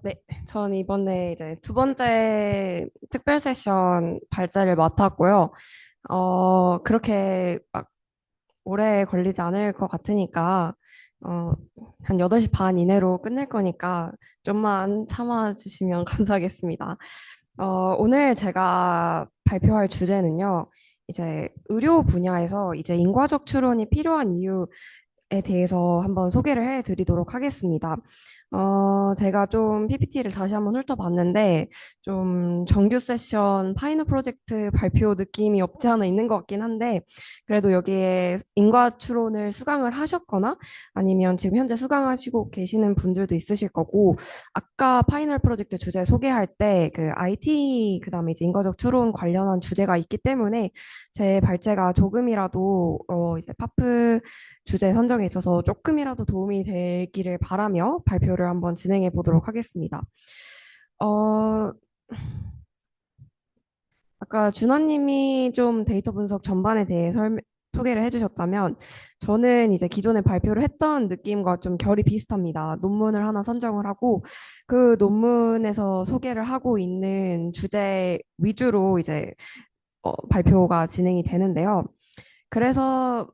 네. 전 이번에 이제 두 번째 특별 세션 발제를 맡았고요. 그렇게 막 오래 걸리지 않을 것 같으니까, 어, 한 8시 반 이내로 끝낼 거니까 좀만 참아주시면 감사하겠습니다. 오늘 제가 발표할 주제는요, 이제 의료 분야에서 이제 인과적 추론이 필요한 이유에 대해서 한번 소개를 해드리도록 하겠습니다. 제가 좀 PPT를 다시 한번 훑어봤는데, 좀 정규 세션 파이널 프로젝트 발표 느낌이 없지 않아 있는 것 같긴 한데, 그래도 여기에 인과 추론을 수강을 하셨거나, 아니면 지금 현재 수강하시고 계시는 분들도 있으실 거고, 아까 파이널 프로젝트 주제 소개할 때, 그 IT, 그 다음에 이제 인과적 추론 관련한 주제가 있기 때문에, 제 발제가 조금이라도, 이제 파프 주제 선정에 있어서 조금이라도 도움이 되기를 바라며 발표를 한번 진행해 보도록 하겠습니다. 어, 아까 준하님이 좀 데이터 분석 전반에 대해 소개를 해주셨다면 저는 이제 기존에 발표를 했던 느낌과 좀 결이 비슷합니다. 논문을 하나 선정을 하고 그 논문에서 소개를 하고 있는 주제 위주로 이제 발표가 진행이 되는데요. 그래서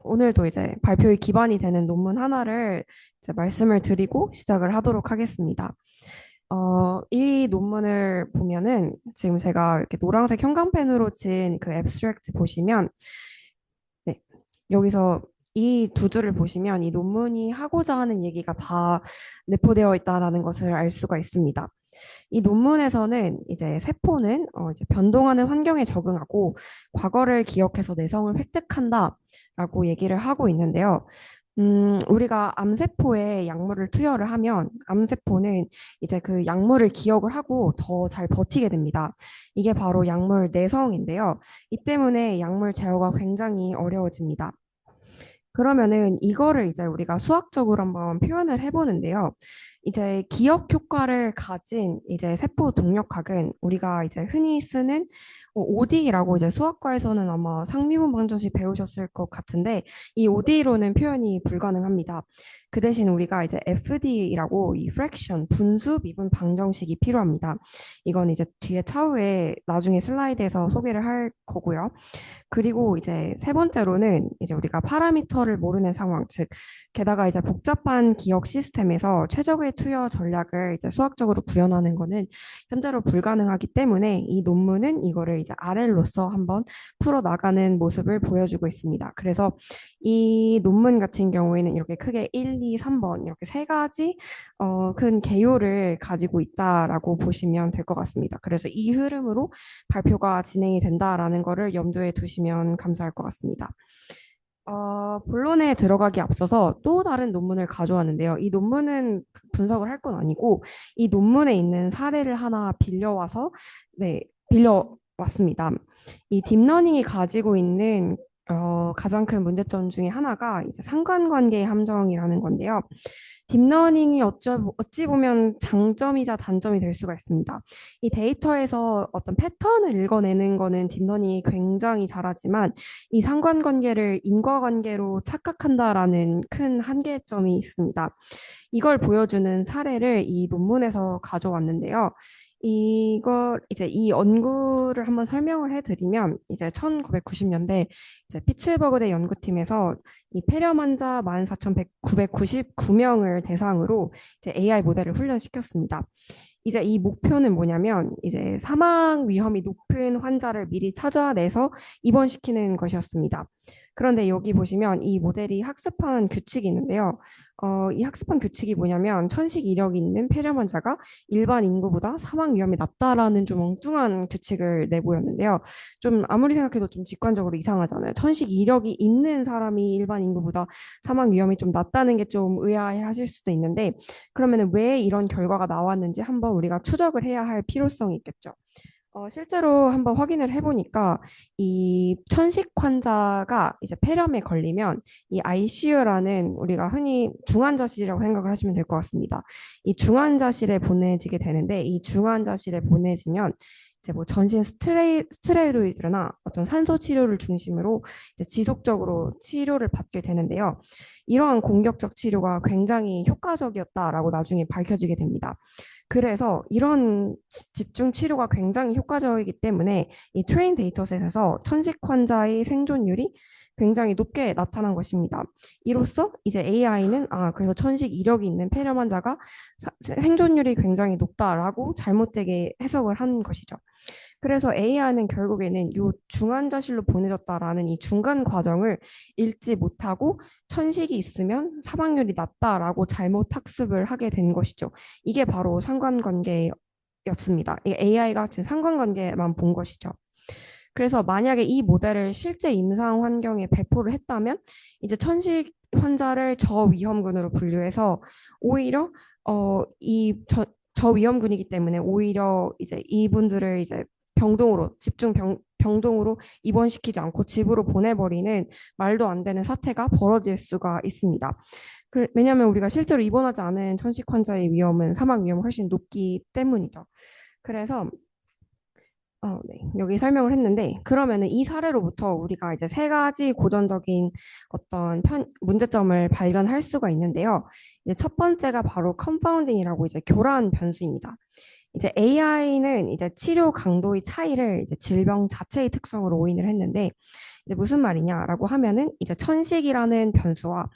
오늘도 이제 발표의 기반이 되는 논문 하나를 이제 말씀을 드리고 시작을 하도록 하겠습니다. 이 논문을 보면은 지금 제가 이렇게 노란색 형광펜으로 친 그 앱스트랙트 보시면 네, 여기서 이 두 줄을 보시면 이 논문이 하고자 하는 얘기가 다 내포되어 있다라는 것을 알 수가 있습니다. 이 논문에서는 이제 세포는 이제 변동하는 환경에 적응하고 과거를 기억해서 내성을 획득한다라고 얘기를 하고 있는데요. 우리가 암세포에 약물을 투여를 하면 암세포는 이제 그 약물을 기억을 하고 더 잘 버티게 됩니다. 이게 바로 약물 내성인데요. 이 때문에 약물 제어가 굉장히 어려워집니다. 그러면은 이거를 이제 우리가 수학적으로 한번 표현을 해보는데요. 이제 기억 효과를 가진 이제 세포 동력학은 우리가 이제 흔히 쓰는 OD라고 이제 수학과에서는 아마 상미분 방정식 배우셨을 것 같은데 이 OD로는 표현이 불가능합니다. 그 대신 우리가 이제 FD라고 이 fraction 분수 미분 방정식이 필요합니다. 이건 이제 뒤에 차후에 나중에 슬라이드에서 소개를 할 거고요. 그리고 이제 세 번째로는 이제 우리가 파라미터를 모르는 상황, 즉 게다가 이제 복잡한 기억 시스템에서 최적의 투여 전략을 이제 수학적으로 구현하는 거는 현재로 불가능하기 때문에 이 논문은 이거를 이제 RL로서 한번 풀어 나가는 모습을 보여주고 있습니다. 그래서 이 논문 같은 경우에는 이렇게 크게 1, 2, 3번 이렇게 세 가지 큰 개요를 가지고 있다라고 보시면 될 것 같습니다. 그래서 이 흐름으로 발표가 진행이 된다라는 거를 염두에 두시면 감사할 것 같습니다. 본론에 들어가기 앞서서 또 다른 논문을 가져왔는데요. 이 논문은 분석을 할 건 아니고 이 논문에 있는 사례를 하나 빌려와서 네, 빌려왔습니다. 이 딥러닝이 가지고 있는 가장 큰 문제점 중에 하나가 이제 상관관계의 함정이라는 건데요. 딥러닝이 어찌 보면 장점이자 단점이 될 수가 있습니다. 이 데이터에서 어떤 패턴을 읽어내는 거는 딥러닝이 굉장히 잘하지만 이 상관관계를 인과관계로 착각한다라는 큰 한계점이 있습니다. 이걸 보여주는 사례를 이 논문에서 가져왔는데요. 이걸 이제 이 연구를 한번 설명을 해드리면 이제 1990년대 이제 피츠버그대 연구팀에서 이 폐렴 환자 14,999명을 대상으로 이제 AI 모델을 훈련시켰습니다. 이제 이 목표는 뭐냐면 이제 사망 위험이 높은 환자를 미리 찾아내서 입원시키는 것이었습니다. 그런데 여기 보시면 이 모델이 학습한 규칙이 있는데요. 이 학습한 규칙이 뭐냐면 천식 이력이 있는 폐렴 환자가 일반 인구보다 사망 위험이 낮다라는 좀 엉뚱한 규칙을 내보였는데요. 좀 아무리 생각해도 좀 직관적으로 이상하잖아요. 천식 이력이 있는 사람이 일반 인구보다 사망 위험이 좀 낮다는 게 좀 의아해 하실 수도 있는데 그러면 왜 이런 결과가 나왔는지 한번 우리가 추적을 해야 할 필요성이 있겠죠. 실제로 한번 확인을 해보니까 이 천식 환자가 이제 폐렴에 걸리면 이 ICU라는 우리가 흔히 중환자실이라고 생각을 하시면 될 것 같습니다. 이 중환자실에 보내지게 되는데 이 중환자실에 보내지면 이제 뭐 전신 스테로이드나 어떤 산소 치료를 중심으로 이제 지속적으로 치료를 받게 되는데요. 이러한 공격적 치료가 굉장히 효과적이었다라고 나중에 밝혀지게 됩니다. 그래서 이런 집중 치료가 굉장히 효과적이기 때문에 이 트레인 데이터셋에서 천식 환자의 생존율이 굉장히 높게 나타난 것입니다. 이로써 이제 AI는 그래서 천식 이력이 있는 폐렴 환자가 생존율이 굉장히 높다라고 잘못되게 해석을 한 것이죠. 그래서 AI는 결국에는 요 중환자실로 보내졌다라는 이 중간 과정을 읽지 못하고 천식이 있으면 사망률이 낮다라고 잘못 학습을 하게 된 것이죠. 이게 바로 상관관계였습니다. AI가 지금 상관관계만 본 것이죠. 그래서 만약에 이 모델을 실제 임상 환경에 배포를 했다면 이제 천식 환자를 저위험군으로 분류해서 오히려 저위험군이기 때문에 오히려 이제 이분들을 이제 병동으로 입원시키지 않고 집으로 보내버리는 말도 안 되는 사태가 벌어질 수가 있습니다. 왜냐하면 우리가 실제로 입원하지 않은 천식 환자의 위험은 사망 위험이 훨씬 높기 때문이죠. 그래서 네. 여기 설명을 했는데, 그러면은 이 사례로부터 우리가 이제 세 가지 고전적인 어떤 문제점을 발견할 수가 있는데요. 이제 첫 번째가 바로 컨파운딩이라고 이제 교란 변수입니다. 이제 AI는 이제 치료 강도의 차이를 이제 질병 자체의 특성으로 오인을 했는데, 이제 무슨 말이냐라고 하면은 이제 천식이라는 변수와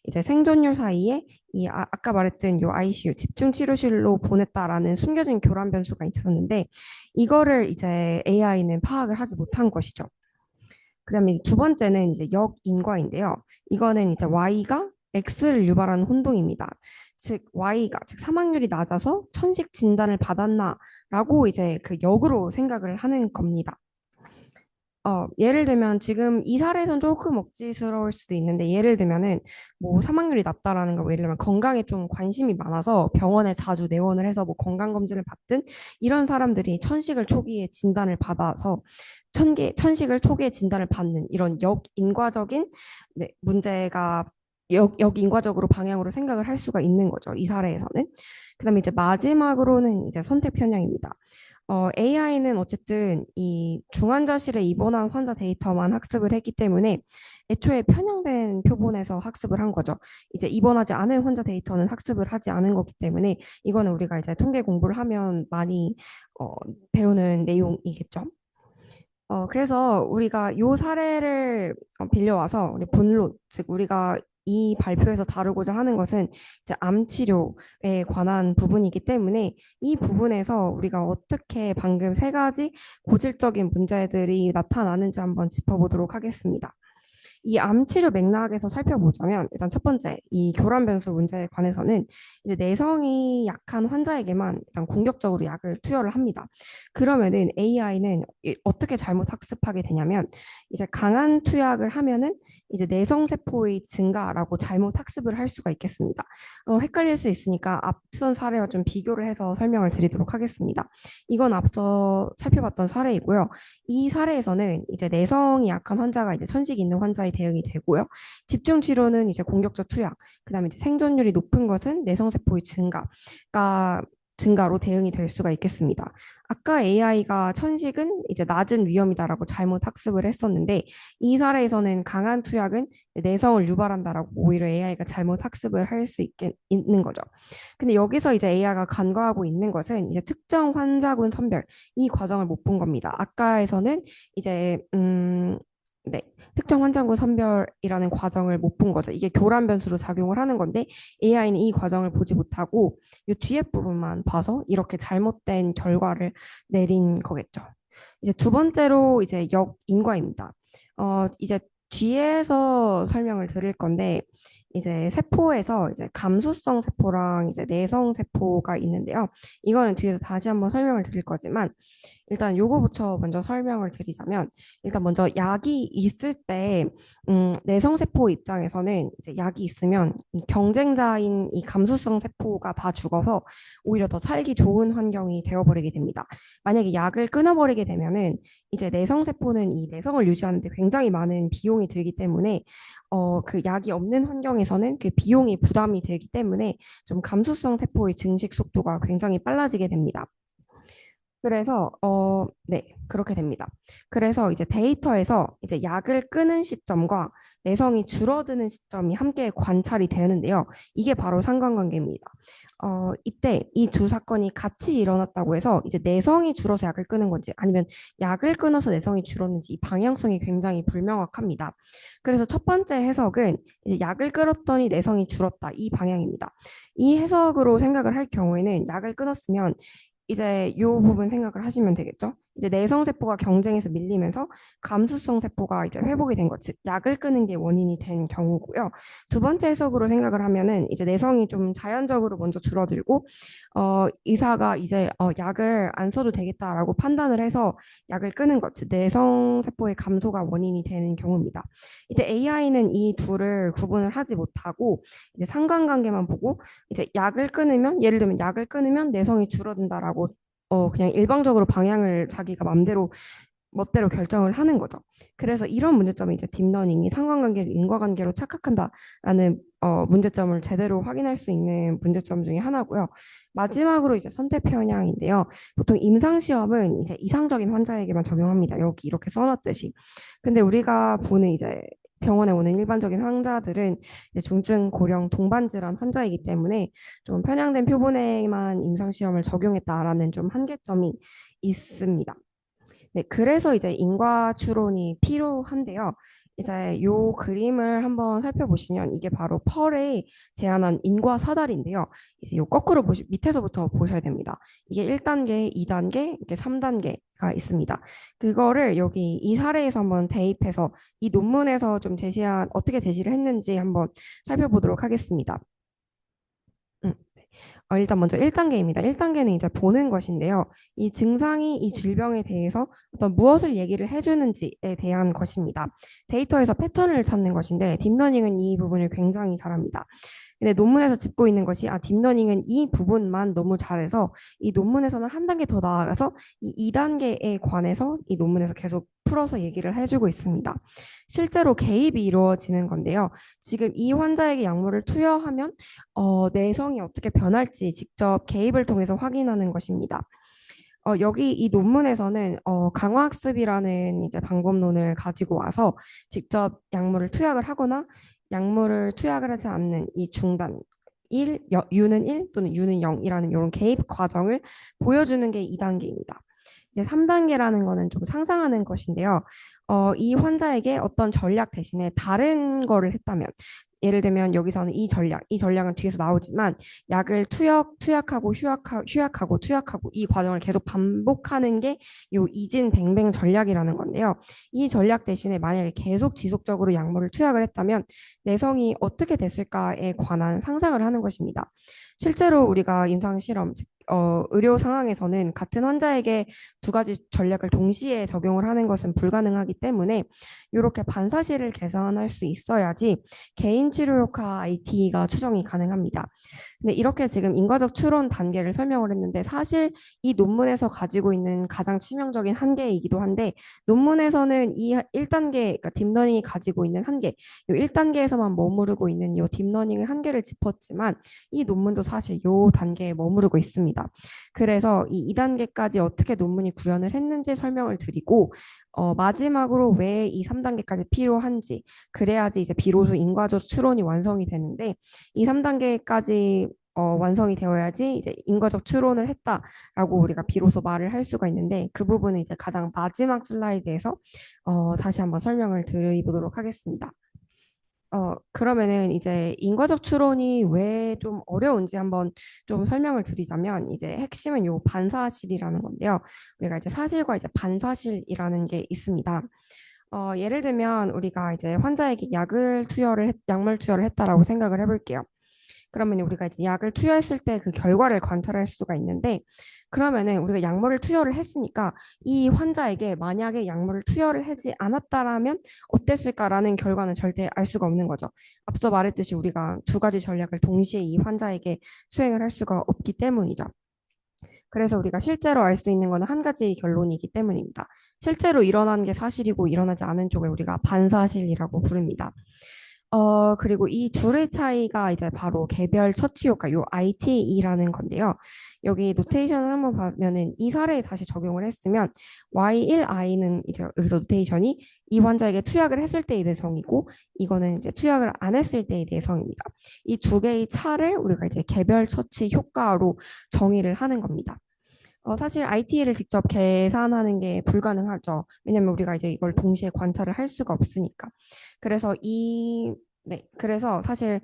이제 생존율 사이에 아까 말했던 요 ICU 집중 치료실로 보냈다라는 숨겨진 교란 변수가 있었는데 이거를 이제 AI는 파악을 하지 못한 것이죠. 그다음에 두 번째는 이제 역인과인데요. 이거는 이제 Y가 X를 유발하는 혼동입니다. 즉 Y가 사망률이 낮아서 천식 진단을 받았나라고 이제 그 역으로 생각을 하는 겁니다. 예를 들면 지금 이 사례에선 조금 억지스러울 수도 있는데 예를 들면은 뭐 사망률이 낮다라는 거, 뭐 예를 들면 건강에 좀 관심이 많아서 병원에 자주 내원을 해서 뭐 건강검진을 받든 이런 사람들이 천식을 초기에 진단을 받아서 천식을 초기에 진단을 받는 이런 역인과적인 문제가 역인과적으로 방향으로 생각을 할 수가 있는 거죠. 이 사례에서는. 그다음에 이제 마지막으로는 이제 선택 편향입니다. AI는 어쨌든 이 중환자실에 입원한 환자 데이터만 학습을 했기 때문에 애초에 편향된 표본에서 학습을 한 거죠. 이제 입원하지 않은 환자 데이터는 학습을 하지 않은 거기 때문에 이거는 우리가 이제 통계 공부를 하면 많이 어, 배우는 내용이겠죠. 그래서 우리가 요 사례를 빌려와서 우리 본론, 즉 우리가 이 발표에서 다루고자 하는 것은 이제 암 치료에 관한 부분이기 때문에 이 부분에서 우리가 어떻게 방금 세 가지 고질적인 문제들이 나타나는지 한번 짚어보도록 하겠습니다. 이 암치료 맥락에서 살펴보자면 일단 첫 번째 이 교란 변수 문제에 관해서는 이제 내성이 약한 환자에게만 일단 공격적으로 약을 투여를 합니다. 그러면은 AI는 어떻게 잘못 학습하게 되냐면 이제 강한 투약을 하면은 이제 내성 세포의 증가라고 잘못 학습을 할 수가 있겠습니다. 헷갈릴 수 있으니까 앞선 사례와 좀 비교를 해서 설명을 드리도록 하겠습니다. 이건 앞서 살펴봤던 사례이고요. 이 사례에서는 이제 내성이 약한 환자가 이제 천식이 있는 환자의 대응이 되고요. 집중 치료는 이제 공격적 투약, 그다음에 이제 생존율이 높은 것은 내성세포의 증가로 대응이 될 수가 있겠습니다. 아까 AI가 천식은 이제 낮은 위험이다라고 잘못 학습을 했었는데 이 사례에서는 강한 투약은 내성을 유발한다라고 오히려 AI가 잘못 학습을 할 수 있는 거죠. 근데 여기서 이제 AI가 간과하고 있는 것은 이제 특정 환자군 선별 이 과정을 못 본 겁니다. 아까에서는 이제 네, 특정 환자군 선별이라는 과정을 못 본 거죠. 이게 교란 변수로 작용을 하는 건데 AI는 이 과정을 보지 못하고 이 뒤에 부분만 봐서 이렇게 잘못된 결과를 내린 거겠죠. 이제 두 번째로 이제 역인과입니다. 이제 뒤에서 설명을 드릴 건데 이제 세포에서 이제 감수성 세포랑 이제 내성 세포가 있는데요. 이거는 뒤에서 다시 한번 설명을 드릴 거지만 일단 요거부터 먼저 설명을 드리자면 일단 먼저 약이 있을 때 내성 세포 입장에서는 이제 약이 있으면 이 경쟁자인 이 감수성 세포가 다 죽어서 오히려 더 살기 좋은 환경이 되어버리게 됩니다. 만약에 약을 끊어버리게 되면은 이제 내성 세포는 이 내성을 유지하는데 굉장히 많은 비용이 들기 때문에 그 약이 없는 환경에서는 그 비용이 부담이 되기 때문에 좀 감수성 세포의 증식 속도가 굉장히 빨라지게 됩니다. 그래서 네, 그렇게 됩니다. 그래서 이제 데이터에서 이제 약을 끊은 시점과 내성이 줄어드는 시점이 함께 관찰이 되는데요. 이게 바로 상관관계입니다. 이때 이 두 사건이 같이 일어났다고 해서 이제 내성이 줄어서 약을 끊은 건지 아니면 약을 끊어서 내성이 줄었는지 이 방향성이 굉장히 불명확합니다. 그래서 첫 번째 해석은 이제 약을 끊었더니 내성이 줄었다 이 방향입니다. 이 해석으로 생각을 할 경우에는 약을 끊었으면 이제 요 부분 생각을 하시면 되겠죠. 이제 내성세포가 경쟁에서 밀리면서 감수성 세포가 이제 회복이 된 것, 즉 약을 끊은 게 원인이 된 경우고요. 두 번째 해석으로 생각을 하면은 이제 내성이 좀 자연적으로 먼저 줄어들고 의사가 이제 약을 안 써도 되겠다라고 판단을 해서 약을 끊은 것, 즉 내성세포의 감소가 원인이 되는 경우입니다. 이때 AI는 이 둘을 구분을 하지 못하고 이제 상관관계만 보고 이제 약을 끊으면 예를 들면 약을 끊으면 내성이 줄어든다라고 그냥 일방적으로 방향을 자기가 맘대로 멋대로 결정을 하는 거죠. 그래서 이런 문제점이 이제 딥러닝이 상관관계를 인과관계로 착각한다라는 문제점을 제대로 확인할 수 있는 문제점 중에 하나고요. 마지막으로 이제 선택 편향인데요. 보통 임상 시험은 이제 이상적인 환자에게만 적용합니다. 여기 이렇게 써놨듯이. 근데 우리가 보는 이제 병원에 오는 일반적인 환자들은 이제 중증 고령 동반 질환 환자이기 때문에 좀 편향된 표본에만 임상 시험을 적용했다라는 좀 한계점이 있습니다. 네, 그래서 이제 인과 추론이 필요한데요. 이제 요 그림을 한번 살펴보시면 이게 바로 펄의 제안한 인과 사다리인데요. 이제 요 거꾸로 밑에서부터 보셔야 됩니다. 이게 1단계, 2단계, 이렇게 3단계가 있습니다. 그거를 여기 이 사례에서 한번 대입해서 이 논문에서 좀 제시한 어떻게 제시를 했는지 한번 살펴보도록 하겠습니다. 음. 일단 먼저 1단계입니다. 1단계는 이제 보는 것인데요. 이 증상이 이 질병에 대해서 어떤 무엇을 얘기를 해주는지에 대한 것입니다. 데이터에서 패턴을 찾는 것인데 딥러닝은 이 부분을 굉장히 잘합니다. 근데 논문에서 짚고 있는 것이 딥러닝은 이 부분만 너무 잘해서 이 논문에서는 한 단계 더 나아가서 이 2단계에 관해서 이 논문에서 계속 풀어서 얘기를 해주고 있습니다. 실제로 개입이 이루어지는 건데요. 지금 이 환자에게 약물을 투여하면 내성이 어떻게 변할지 직접 개입을 통해서 확인하는 것입니다. 여기 이 논문에서는 강화학습이라는 이제 방법론을 가지고 와서 직접 약물을 투약을 하거나 약물을 투약을 하지 않는 이 중단 1, U는 1 또는 U는 0이라는 이런 개입 과정을 보여주는 게 2단계입니다. 이제 3단계라는 거는 좀 상상하는 것인데요. 이 환자에게 어떤 전략 대신에 다른 거를 했다면 예를 들면 여기서는 이 전략은 뒤에서 나오지만 약을 투약하고 휴약하고 투약하고 이 과정을 계속 반복하는 게 요 이진뱅뱅 전략이라는 건데요. 이 전략 대신에 만약에 계속 지속적으로 약물을 투약을 했다면 내성이 어떻게 됐을까에 관한 상상을 하는 것입니다. 실제로 우리가 임상 실험, 즉 의료 상황에서는 같은 환자에게 두 가지 전략을 동시에 적용을 하는 것은 불가능하기 때문에 이렇게 반사실을 계산할 수 있어야지 개인 치료 효과 IT가 추정이 가능합니다. 근데 이렇게 지금 인과적 추론 단계를 설명을 했는데 사실 이 논문에서 가지고 있는 가장 치명적인 한계이기도 한데 논문에서는 이 1단계, 그러니까 딥러닝이 가지고 있는 한계, 이 1단계에서만 머무르고 있는 이 딥러닝의 한계를 짚었지만 이 논문도 사실 이 단계에 머무르고 있습니다. 그래서 이 2단계까지 어떻게 논문이 구현을 했는지 설명을 드리고 마지막으로 왜 이 3단계까지 필요한지 그래야지 이제 비로소 인과적 추론이 완성이 되는데 이 3단계까지 완성이 되어야지 이제 인과적 추론을 했다라고 우리가 비로소 말을 할 수가 있는데 그 부분은 이제 가장 마지막 슬라이드에서 다시 한번 설명을 드리도록 하겠습니다. 그러면은 이제 인과적 추론이 왜 좀 어려운지 한번 좀 설명을 드리자면 이제 핵심은 요 반사실이라는 건데요. 우리가 이제 사실과 이제 반사실이라는 게 있습니다. 예를 들면 우리가 이제 환자에게 약물 투여를 했다라고 생각을 해볼게요. 그러면 우리가 이제 약을 투여했을 때 그 결과를 관찰할 수가 있는데 그러면은 우리가 약물을 투여를 했으니까 이 환자에게 만약에 약물을 투여를 하지 않았다라면 어땠을까라는 결과는 절대 알 수가 없는 거죠. 앞서 말했듯이 우리가 두 가지 전략을 동시에 이 환자에게 수행을 할 수가 없기 때문이죠. 그래서 우리가 실제로 알 수 있는 것은 한 가지 결론이기 때문입니다. 실제로 일어난 게 사실이고 일어나지 않은 쪽을 우리가 반사실이라고 부릅니다. 그리고 이 둘의 차이가 이제 바로 개별 처치 효과, 요 ITE라는 건데요. 여기 노테이션을 한번 보면은 이 사례에 다시 적용을 했으면 Y1I는 이제 여기서 노테이션이 이 환자에게 투약을 했을 때의 내성이고 이거는 이제 투약을 안 했을 때의 내성입니다. 이 두 개의 차를 우리가 이제 개별 처치 효과로 정의를 하는 겁니다. 사실 IT를 직접 계산하는 게 불가능하죠. 왜냐면 우리가 이제 이걸 동시에 관찰을 할 수가 없으니까. 그래서 네, 그래서 사실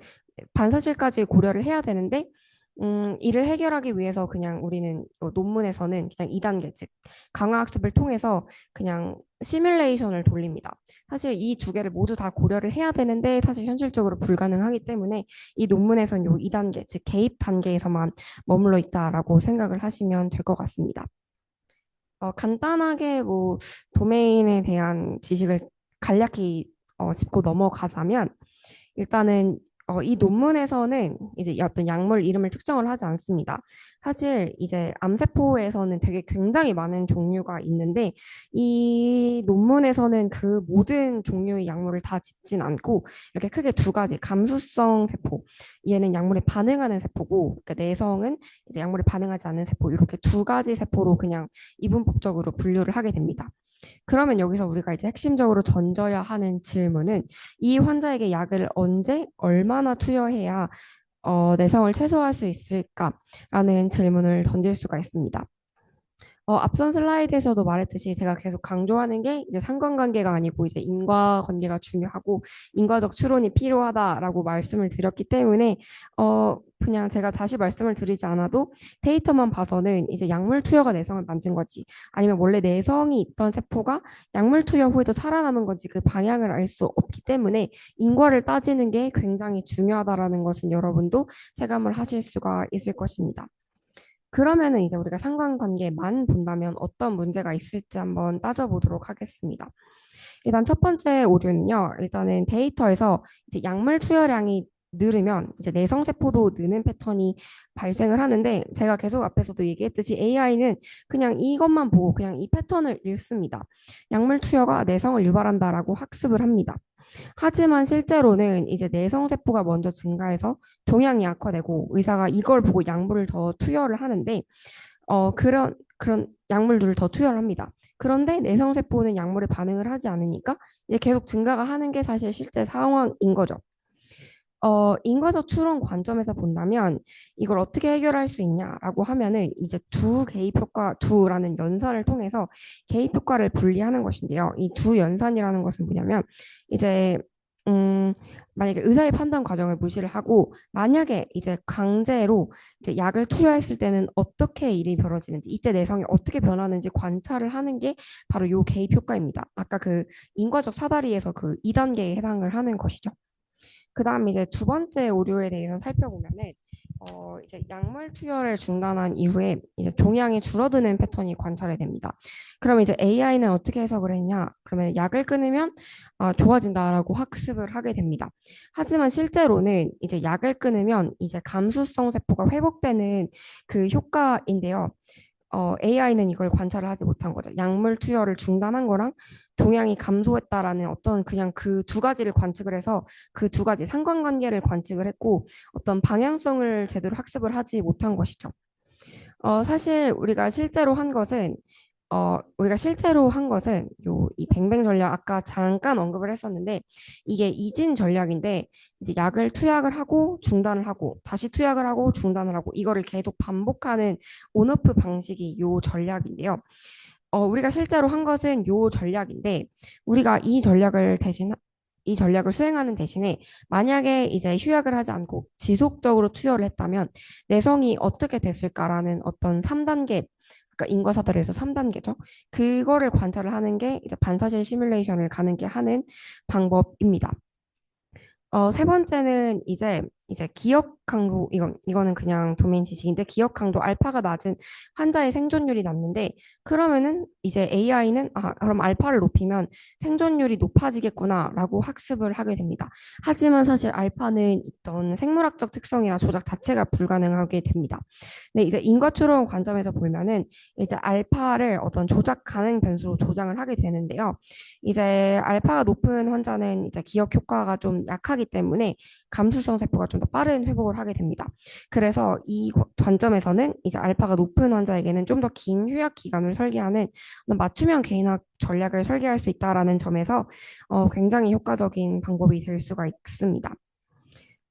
반사실까지 고려를 해야 되는데, 이를 해결하기 위해서 그냥 우리는 논문에서는 그냥 2단계, 즉, 강화학습을 통해서 그냥 시뮬레이션을 돌립니다. 사실 이 두 개를 모두 다 고려를 해야 되는데, 사실 현실적으로 불가능하기 때문에 이 논문에서는 요 2단계, 즉, 개입 단계에서만 머물러 있다라고 생각을 하시면 될 것 같습니다. 간단하게 뭐 도메인에 대한 지식을 간략히 짚고 넘어가자면 일단은 이 논문에서는 이제 어떤 약물 이름을 특정을 하지 않습니다. 사실 이제 암세포에서는 되게 굉장히 많은 종류가 있는데 이 논문에서는 그 모든 종류의 약물을 다 짚진 않고 이렇게 크게 두 가지 감수성 세포 얘는 약물에 반응하는 세포고 그러니까 내성은 이제 약물에 반응하지 않는 세포 이렇게 두 가지 세포로 그냥 이분법적으로 분류를 하게 됩니다. 그러면 여기서 우리가 이제 핵심적으로 던져야 하는 질문은 이 환자에게 약을 언제 얼마나 투여해야 내성을 최소화할 수 있을까라는 질문을 던질 수가 있습니다. 앞선 슬라이드에서도 말했듯이 제가 계속 강조하는 게 이제 상관관계가 아니고 이제 인과관계가 중요하고 인과적 추론이 필요하다라고 말씀을 드렸기 때문에 그냥 제가 다시 말씀을 드리지 않아도 데이터만 봐서는 이제 약물 투여가 내성을 만든 거지 아니면 원래 내성이 있던 세포가 약물 투여 후에도 살아남은 건지 그 방향을 알 수 없기 때문에 인과를 따지는 게 굉장히 중요하다라는 것은 여러분도 체감을 하실 수가 있을 것입니다. 그러면은 이제 우리가 상관관계만 본다면 어떤 문제가 있을지 한번 따져보도록 하겠습니다. 일단 첫 번째 오류는요. 일단은 데이터에서 이제 약물 투여량이 늘으면 이제 내성세포도 느는 패턴이 발생을 하는데 제가 계속 앞에서도 얘기했듯이 AI는 그냥 이것만 보고 그냥 이 패턴을 읽습니다. 약물 투여가 내성을 유발한다라고 학습을 합니다. 하지만 실제로는 이제 내성세포가 먼저 증가해서 종양이 악화되고 의사가 이걸 보고 약물을 더 투여를 하는데 그런 약물들을 더 투여를 합니다. 그런데 내성세포는 약물에 반응을 하지 않으니까 이제 계속 증가가 하는 게 사실 실제 상황인 거죠. 인과적 추론 관점에서 본다면 이걸 어떻게 해결할 수 있냐라고 하면은 이제 두 개입 효과, 두라는 연산을 통해서 개입 효과를 분리하는 것인데요. 이 두 연산이라는 것은 뭐냐면 이제 만약에 의사의 판단 과정을 무시를 하고 만약에 이제 강제로 이제 약을 투여했을 때는 어떻게 일이 벌어지는지 이때 내성이 어떻게 변하는지 관찰을 하는 게 바로 요 개입 효과입니다. 아까 그 인과적 사다리에서 그 2단계에 해당을 하는 것이죠. 그다음 이제 두 번째 오류에 대해서 살펴보면은 이제 약물 투여를 중단한 이후에 이제 종양이 줄어드는 패턴이 관찰이 됩니다. 그러면 이제 AI는 어떻게 해석을 했냐? 그러면 약을 끊으면 좋아진다라고 학습을 하게 됩니다. 하지만 실제로는 이제 약을 끊으면 이제 감수성 세포가 회복되는 그 효과인데요. AI는 이걸 관찰을 하지 못한 거죠. 약물 투여를 중단한 거랑 종양이 감소했다라는 어떤 그냥 그 두 가지를 관측을 해서 그 두 가지 상관관계를 관측을 했고 어떤 방향성을 제대로 학습을 하지 못한 것이죠. 사실 우리가 실제로 한 것은 이 뱅뱅 전략 아까 잠깐 언급을 했었는데 이게 이진 전략인데 이제 약을 투약을 하고 중단을 하고 다시 투약을 하고 중단을 하고 이거를 계속 반복하는 온오프 방식이 요 전략인데요. 우리가 실제로 한 것은 요 전략인데 우리가 이 전략을 수행하는 대신에 만약에 이제 휴약을 하지 않고 지속적으로 투여를 했다면 내성이 어떻게 됐을까라는 어떤 3단계 그러니까 인과사다리에서 3단계죠. 그거를 관찰을 하는 게 이제 반사실 시뮬레이션을 가능케 하는 방법입니다. 세 번째는 이제 이제 기억 강도 이거는 그냥 도메인 지식인데 기억 강도 알파가 낮은 환자의 생존율이 낮는데 그러면은 이제 AI는 그럼 알파를 높이면 생존율이 높아지겠구나라고 학습을 하게 됩니다. 하지만 사실 알파는 있던 생물학적 특성이라 조작 자체가 불가능하게 됩니다. 근데 이제 인과 추론 관점에서 보면은 이제 알파를 어떤 조작 가능 변수로 조장을 하게 되는데요. 이제 알파가 높은 환자는 이제 기억 효과가 좀 약하기 때문에 감수성 세포가 좀 더 빠른 회복을 하게 됩니다. 그래서 이 관점에서는 이제 알파가 높은 환자에게는 좀 더 긴 휴약 기간을 설계하는 맞춤형 개인화 전략을 설계할 수 있다라는 점에서 굉장히 효과적인 방법이 될 수가 있습니다.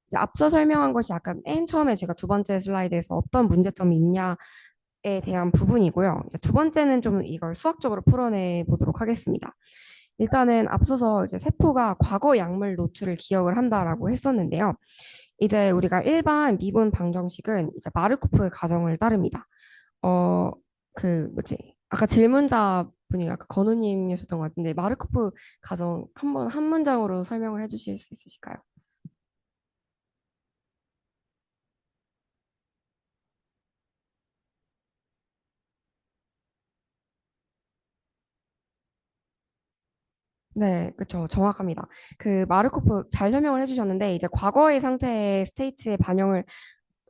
이제 앞서 설명한 것이 약간 맨 처음에 제가 두 번째 슬라이드에서 어떤 문제점이 있냐에 대한 부분이고요. 이제 두 번째는 좀 이걸 수학적으로 풀어내 보도록 하겠습니다. 일단은 앞서서 이제 세포가 과거 약물 노출을 기억을 한다라고 했었는데요. 이제 우리가 일반 미분 방정식은 이제 마르코프 가정을 따릅니다. 어, 뭐지? 아까 질문자 분이 아까 건우님이셨던 것 같은데 마르코프 가정 한번 한 문장으로 설명을 해주실 수 있으실까요? 네, 그렇죠. 정확합니다. 그 마르코프 잘 설명을 해주셨는데 이제 과거의 상태의 스테이트의 반영을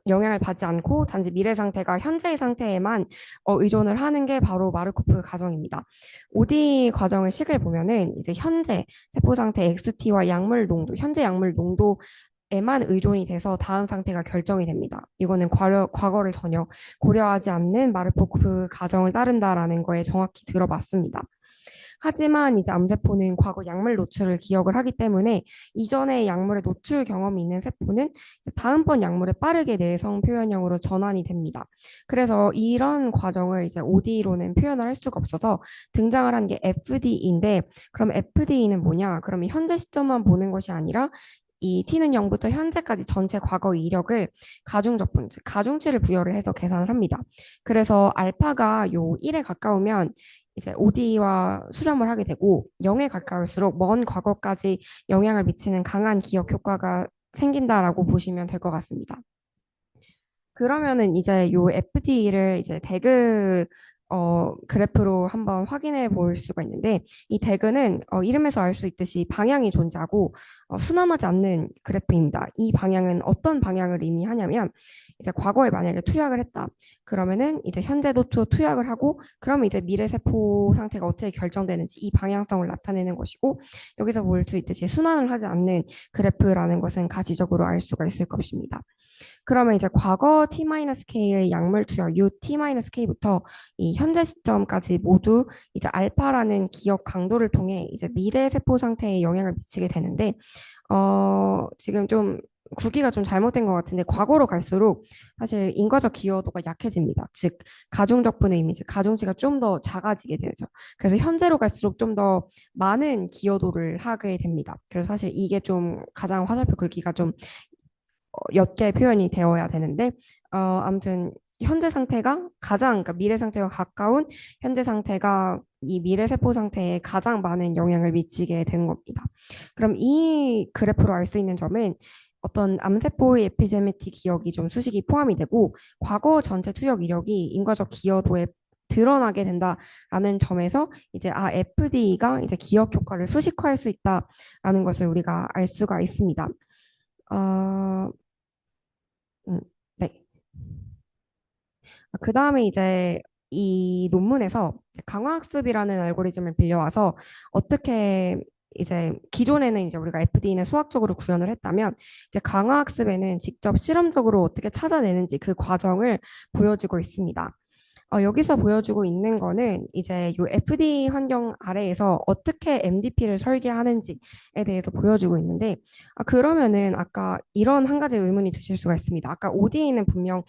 영향을 받지 않고 단지 미래 상태가 현재의 상태에만 의존을 하는 게 바로 마르코프 가정입니다. OD 과정의 식을 보면은 이제 현재 세포 상태 XT와 약물 농도, 현재 약물 농도에만 의존이 돼서 다음 상태가 결정이 됩니다. 이거는 과거를 전혀 고려하지 않는 마르코프 가정을 따른다라는 거에 정확히 들어맞습니다. 하지만 이제 암세포는 과거 약물 노출을 기억을 하기 때문에 이전에 약물의 노출 경험이 있는 세포는 이제 다음번 약물에 빠르게 내성 표현형으로 전환이 됩니다. 그래서 이런 과정을 이제 OD로는 표현을 할 수가 없어서 등장을 한 게 FD인데 그럼 FD는 뭐냐? 그러면 현재 시점만 보는 것이 아니라 이 t는 0부터 현재까지 전체 과거 이력을 가중적분, 즉 가중치를 부여를 해서 계산을 합니다. 그래서 알파가 요 1에 가까우면 이제 OD와 수렴을 하게 되고 0에 가까울수록 먼 과거까지 영향을 미치는 강한 기억 효과가 생긴다라고 보시면 될 것 같습니다. 그러면은 이제 요 FD를 이제 대그 그래프로 한번 확인해 볼 수가 있는데 이 대그는 이름에서 알 수 있듯이 방향이 존재하고 순환하지 않는 그래프입니다. 이 방향은 어떤 방향을 의미하냐면 이제 과거에 만약에 투약을 했다. 그러면은 이제 현재도 투약을 하고 그러면 이제 미래 세포 상태가 어떻게 결정되는지 이 방향성을 나타내는 것이고 여기서 볼 수 있듯이 순환을 하지 않는 그래프라는 것은 가시적으로 알 수가 있을 것입니다. 그러면 이제 과거 t-k의 약물 투여 u-k부터 이 현재 시점까지 모두 이제 알파라는 기억 강도를 통해 이제 미래 세포 상태에 영향을 미치게 되는데 지금 좀 구기가 좀 잘못된 것 같은데 과거로 갈수록 사실 인과적 기여도가 약해집니다. 즉 가중적분의 의미, 즉 가중치가 좀 더 작아지게 되죠. 그래서 현재로 갈수록 좀 더 많은 기여도를 하게 됩니다. 그래서 사실 이게 좀 가장 화살표 굵기가 좀 옅게 표현이 되어야 되는데 아무튼 현재 상태가 가장 그러니까 미래 상태와 가까운 현재 상태가 이 미래 세포 상태에 가장 많은 영향을 미치게 된 겁니다. 그럼 이 그래프로 알 수 있는 점은 어떤 암세포의 에피제네틱 기억이 좀 수식이 포함이 되고 과거 전체 투역 이력이 인과적 기여도에 드러나게 된다라는 점에서 이제 FD가 이제 기억 효과를 수식화할 수 있다라는 것을 우리가 알 수가 있습니다. 어, 음, 네. 그 다음에 이제 이 논문에서 이제 강화학습이라는 알고리즘을 빌려와서 어떻게 이제 기존에는 이제 우리가 FD는 수학적으로 구현을 했다면 이제 강화학습에는 직접 실험적으로 어떻게 찾아내는지 그 과정을 보여주고 있습니다. 여기서 보여주고 있는 거는 이제 요 FD 환경 아래에서 어떻게 MDP를 설계하는지에 대해서 보여주고 있는데 그러면은 아까 이런 한 가지 의문이 드실 수가 있습니다. 아까 OD에는 분명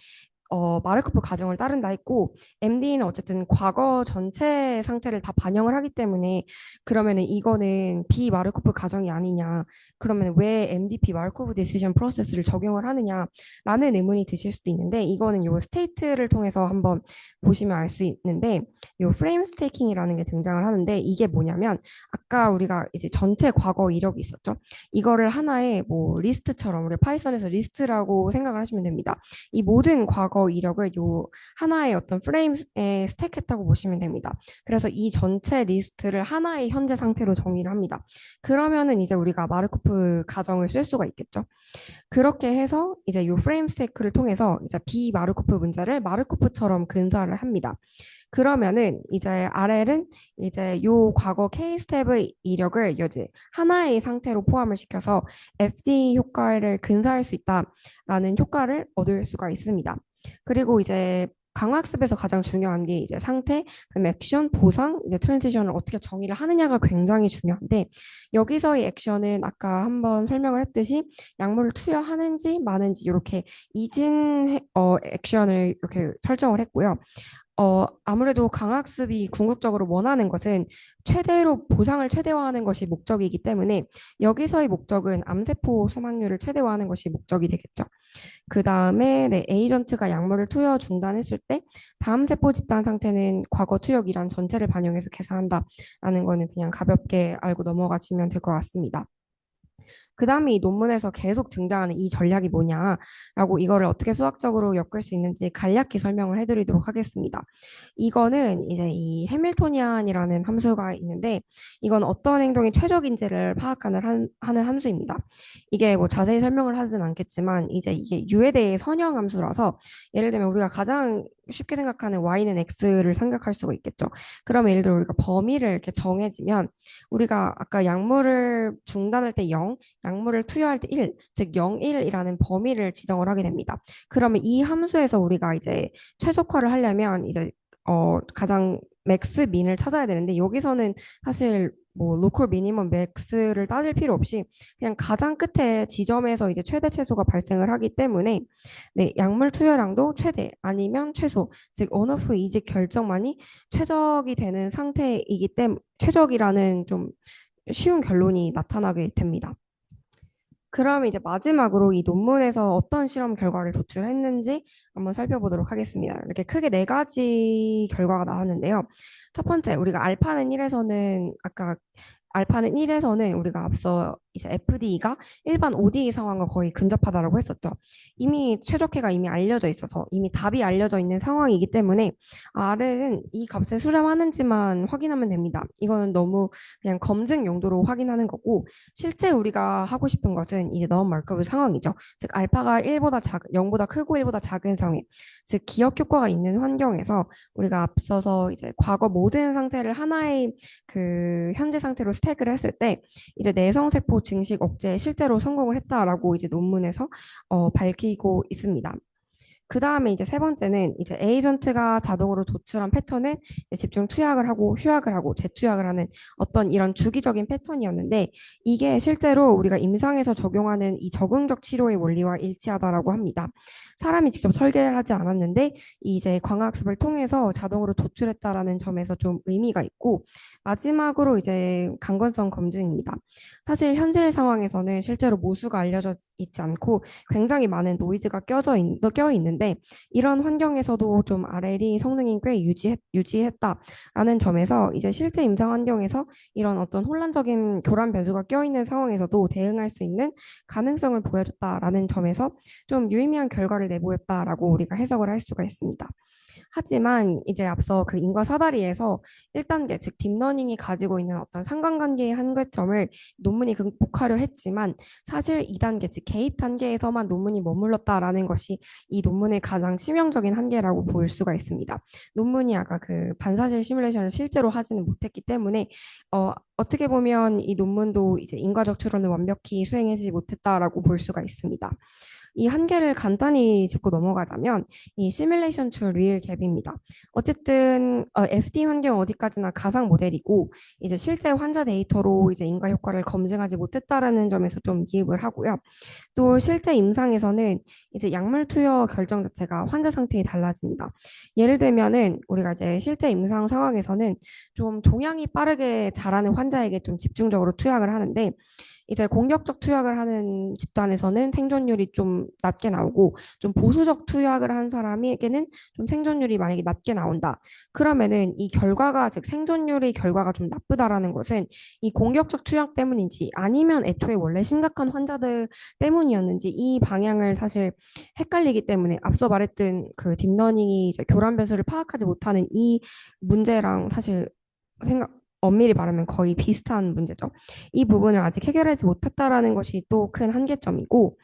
마르코프 가정을 따른다 했고 MD는 어쨌든 과거 전체 상태를 다 반영을 하기 때문에 그러면은 이거는 비마르코프 가정이 아니냐 그러면 왜 MDP 마르코프 디시전 프로세스를 적용을 하느냐라는 의문이 드실 수도 있는데 이거는 요 스테이트를 통해서 한번 보시면 알 수 있는데 요 프레임 스테이킹이라는 게 등장을 하는데 이게 뭐냐면 아까 우리가 이제 전체 과거 이력이 있었죠. 이거를 하나의 뭐 리스트처럼 우리 파이썬에서 리스트라고 생각을 하시면 됩니다. 이 모든 과거 이력을 요 하나의 어떤 프레임에 스택했다고 보시면 됩니다. 그래서 이 전체 리스트를 하나의 현재 상태로 정의를 합니다. 그러면은 이제 우리가 마르코프 가정을 쓸 수가 있겠죠. 그렇게 해서 이제 요 프레임 스테이크를 통해서 이제 비마르코프 문제를 마르코프처럼 근사를 합니다. 그러면은 이제 RL은 이제 요 과거 K 스텝의 이력을 이제 하나의 상태로 포함을 시켜서 FD 효과를 근사할 수 있다라는 효과를 얻을 수가 있습니다. 그리고 이제 강학습에서 가장 중요한 게 이제 상태, 그럼 액션, 보상, 이제 트랜지션을 어떻게 정의를 하느냐가 굉장히 중요한데 여기서의 액션은 아까 한번 설명을 했듯이 약물을 투여하는지 마는지 이렇게 이진 액션을 이렇게 설정을 했고요. 아무래도 강학습이 궁극적으로 원하는 것은 최대로 보상을 최대화하는 것이 목적이기 때문에 여기서의 목적은 암세포 수막률을 최대화하는 것이 목적이 되겠죠. 그 다음에 네, 에이전트가 약물을 투여 중단했을 때 다음 세포 집단 상태는 과거 투여 기간 전체를 반영해서 계산한다라는 거는 그냥 가볍게 알고 넘어가시면 될 것 같습니다. 그 다음에 이 논문에서 계속 등장하는 이 전략이 뭐냐라고 이거를 어떻게 수학적으로 엮을 수 있는지 간략히 설명을 해드리도록 하겠습니다. 이거는 이제 이 해밀토니안이라는 함수가 있는데 이건 어떤 행동이 최적인지를 파악하는 하는 함수입니다. 이게 뭐 자세히 설명을 하진 않겠지만 이제 이게 U에 대해 선형 함수라서 예를 들면 우리가 가장 쉽게 생각하는 Y는 X를 생각할 수가 있겠죠. 그러면 예를 들어 우리가 범위를 이렇게 정해지면 우리가 아까 약물을 중단할 때 0, 약물을 투여할 때 1, 즉 0, 1이라는 범위를 지정을 하게 됩니다. 그러면 이 함수에서 우리가 이제 최적화를 하려면 이제 가장 맥스 민을 찾아야 되는데 여기서는 사실 뭐 로컬 미니멈 맥스를 따질 필요 없이 그냥 가장 끝에 지점에서 이제 최대 최소가 발생을 하기 때문에 네, 약물 투여량도 최대 아니면 최소 즉 온오프 이직 결정만이 최적이 되는 상태이기 때문에 최적이라는 좀 쉬운 결론이 나타나게 됩니다. 그럼 이제 마지막으로 이 논문에서 어떤 실험 결과를 도출했는지 한번 살펴보도록 하겠습니다. 이렇게 크게 네 가지 결과가 나왔는데요. 첫 번째, 우리가 알파는 1에서는 우리가 앞서 이제 FD가 일반 ODE 상황과 거의 근접하다라고 했었죠. 이미 최적화가 이미 알려져 있어서 이미 답이 알려져 있는 상황이기 때문에 R은 이 값에 수렴하는지만 확인하면 됩니다. 이거는 너무 그냥 검증 용도로 확인하는 거고 실제 우리가 하고 싶은 것은 이제 너무 말급의 상황이죠. 즉 알파가 1보다 0보다 크고 1보다 작은 상황, 즉 기억 효과가 있는 환경에서 우리가 앞서서 이제 과거 모든 상태를 하나의 그 현재 상태로 스택을 했을 때 이제 내성세포 증식 억제에 실제로 성공을 했다라고 이제 논문에서 밝히고 있습니다. 그 다음에 이제 세 번째는 이제 에이전트가 자동으로 도출한 패턴은 집중 투약을 하고 휴약을 하고 재투약을 하는 어떤 이런 주기적인 패턴이었는데 이게 실제로 우리가 임상에서 적용하는 이 적응적 치료의 원리와 일치하다라고 합니다. 사람이 직접 설계를 하지 않았는데 이제 광학습을 통해서 자동으로 도출했다라는 점에서 좀 의미가 있고 마지막으로 이제 강건성 검증입니다. 사실 현실 상황에서는 실제로 모수가 알려져 있지 않고 굉장히 많은 노이즈가 껴 있는데 이런 환경에서도 좀 RL이 성능이 꽤 유지했다라는 점에서 이제 실제 임상 환경에서 이런 어떤 혼란적인 교란 변수가 껴있는 상황에서도 대응할 수 있는 가능성을 보여줬다라는 점에서 좀 유의미한 결과를 내보였다라고 우리가 해석을 할 수가 있습니다. 하지만 이제 앞서 그 인과 사다리에서 1단계, 즉 딥러닝이 가지고 있는 어떤 상관관계의 한계점을 논문이 극복하려 했지만 사실 2단계, 즉 개입 단계에서만 논문이 머물렀다라는 것이 이 논문의 가장 치명적인 한계라고 볼 수가 있습니다. 논문이 아까 그 반사실 시뮬레이션을 실제로 하지는 못했기 때문에 어떻게 보면 이 논문도 이제 인과적 추론을 완벽히 수행하지 못했다라고 볼 수가 있습니다. 이 한계를 간단히 짚고 넘어가자면 이 시뮬레이션 to real 갭입니다. 어쨌든 FD 환경 어디까지나 가상 모델이고 이제 실제 환자 데이터로 이제 인과 효과를 검증하지 못했다라는 점에서 좀 이입을 하고요. 또 실제 임상에서는 이제 약물 투여 결정 자체가 환자 상태에 달라집니다. 예를 들면은 우리가 이제 실제 임상 상황에서는 좀 종양이 빠르게 자라는 환자에게 좀 집중적으로 투약을 하는데 이제 공격적 투약을 하는 집단에서는 생존율이 좀 낮게 나오고 좀 보수적 투약을 한 사람에게는 좀 생존율이 만약에 낮게 나온다. 그러면은 이 결과가 즉 생존율의 결과가 좀 나쁘다라는 것은 이 공격적 투약 때문인지 아니면 애초에 원래 심각한 환자들 때문이었는지 이 방향을 사실 헷갈리기 때문에 앞서 말했던 그 딥러닝이 이제 교란 변수를 파악하지 못하는 이 문제랑 사실 생각 엄밀히 말하면 거의 비슷한 문제죠. 이 부분을 아직 해결하지 못했다라는 것이 또 큰 한계점이고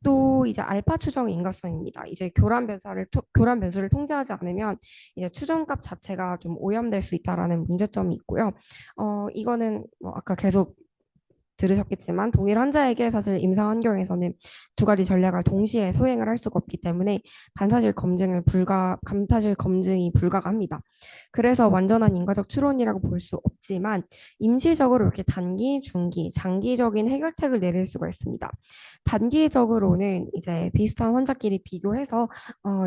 또 이제 알파 추정의 인과성입니다. 이제 교란 변수를 통제하지 않으면 이제 추정값 자체가 좀 오염될 수 있다라는 문제점이 있고요. 이거는 뭐 아까 계속 들으셨겠지만 동일 환자에게 사실 임상 환경에서는 두 가지 전략을 동시에 소행을 할 수가 없기 때문에 감사실 검증이 불가합니다. 그래서 완전한 인과적 추론이라고 볼 수 없지만 임시적으로 이렇게 단기, 중기, 장기적인 해결책을 내릴 수가 있습니다. 단기적으로는 이제 비슷한 환자끼리 비교해서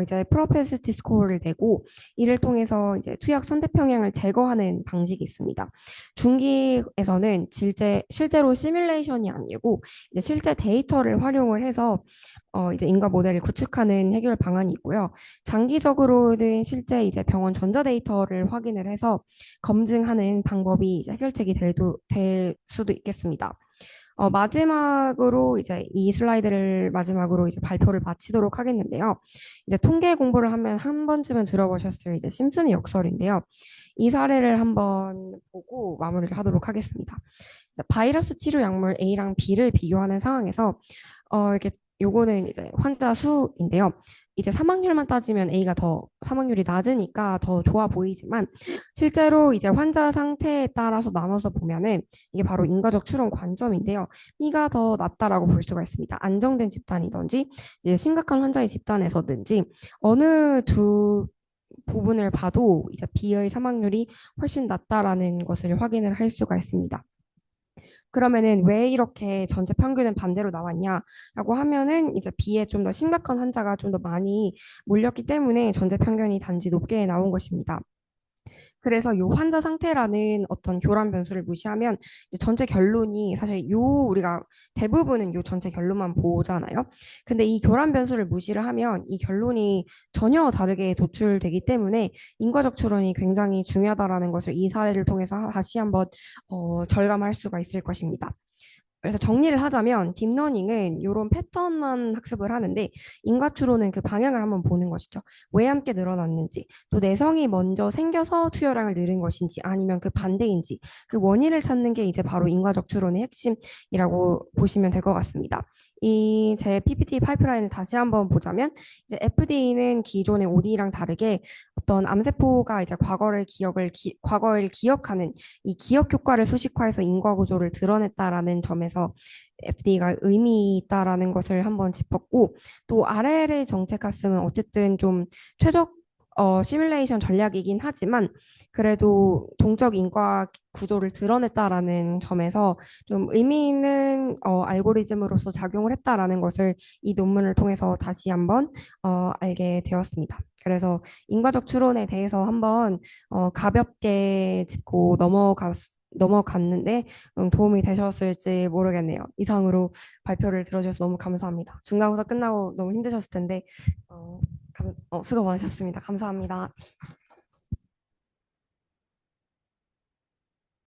이제 프로페시티 스코어를 내고 이를 통해서 이제 투약 선택 평형을 제거하는 방식이 있습니다. 중기에서는 실제로 시뮬레이션이 아니고 이제 실제 데이터를 활용을 해서 이제 인과 모델을 구축하는 해결 방안이 있고요. 장기적으로는 실제 이제 병원 전자 데이터를 확인을 해서 검증하는 방법이 이제 해결책이 될 수도 있겠습니다. 마지막으로 이제 이 슬라이드를 마지막으로 이제 발표를 마치도록 하겠는데요. 이제 통계 공부를 하면 한 번쯤은 들어보셨을 이제 심슨의 역설인데요. 이 사례를 한번 보고 마무리를 하도록 하겠습니다. 이제 바이러스 치료 약물 A랑 B를 비교하는 상황에서 이렇게 요거는 이제 환자 수인데요. 이제 사망률만 따지면 A가 더 사망률이 낮으니까 더 좋아 보이지만 실제로 이제 환자 상태에 따라서 나눠서 보면은 이게 바로 인과적 추론 관점인데요. B가 더 낫다라고 볼 수가 있습니다. 안정된 집단이든지 이제 심각한 환자의 집단에서든지 어느 두 부분을 봐도 이제 B의 사망률이 훨씬 낮다라는 것을 확인을 할 수가 있습니다. 그러면은 왜 이렇게 전체 평균은 반대로 나왔냐라고 하면은 이제 B에 좀 더 심각한 환자가 좀 더 많이 몰렸기 때문에 전체 평균이 단지 높게 나온 것입니다. 그래서 요 환자 상태라는 어떤 교란 변수를 무시하면 이제 전체 결론이 사실 요 우리가 대부분은 요 전체 결론만 보잖아요. 근데 이 교란 변수를 무시를 하면 이 결론이 전혀 다르게 도출되기 때문에 인과적 추론이 굉장히 중요하다라는 것을 이 사례를 통해서 다시 한번 절감할 수가 있을 것입니다. 그래서 정리를 하자면 딥러닝은 이런 패턴만 학습을 하는데 인과추론은 그 방향을 한번 보는 것이죠. 왜 함께 늘어났는지, 또 내성이 먼저 생겨서 투여량을 늘은 것인지 아니면 그 반대인지 그 원인을 찾는 게 이제 바로 인과적 추론의 핵심이라고 보시면 될 것 같습니다. 이 제 PPT 파이프라인을 다시 한번 보자면 이제 FDA는 기존의 OD랑 다르게 어떤 암세포가 이제 과거를 기억하는 이 기억 효과를 수식화해서 인과 구조를 드러냈다라는 점에서 FDA가 의미 있다라는 것을 한번 짚었고 또 RL의 정책 학습은 어쨌든 좀 최적 시뮬레이션 전략이긴 하지만 그래도 동적 인과 구조를 드러냈다라는 점에서 좀 의미 있는 알고리즘으로서 작용을 했다라는 것을 이 논문을 통해서 다시 한번 알게 되었습니다. 그래서 인과적 추론에 대해서 한번 가볍게 짚고 넘어갔는데 도움이 되셨을지 모르겠네요. 이상으로 발표를 들어주셔서 너무 감사합니다. 중간고사 끝나고 너무 힘드셨을 텐데 수고 많으셨습니다. 감사합니다.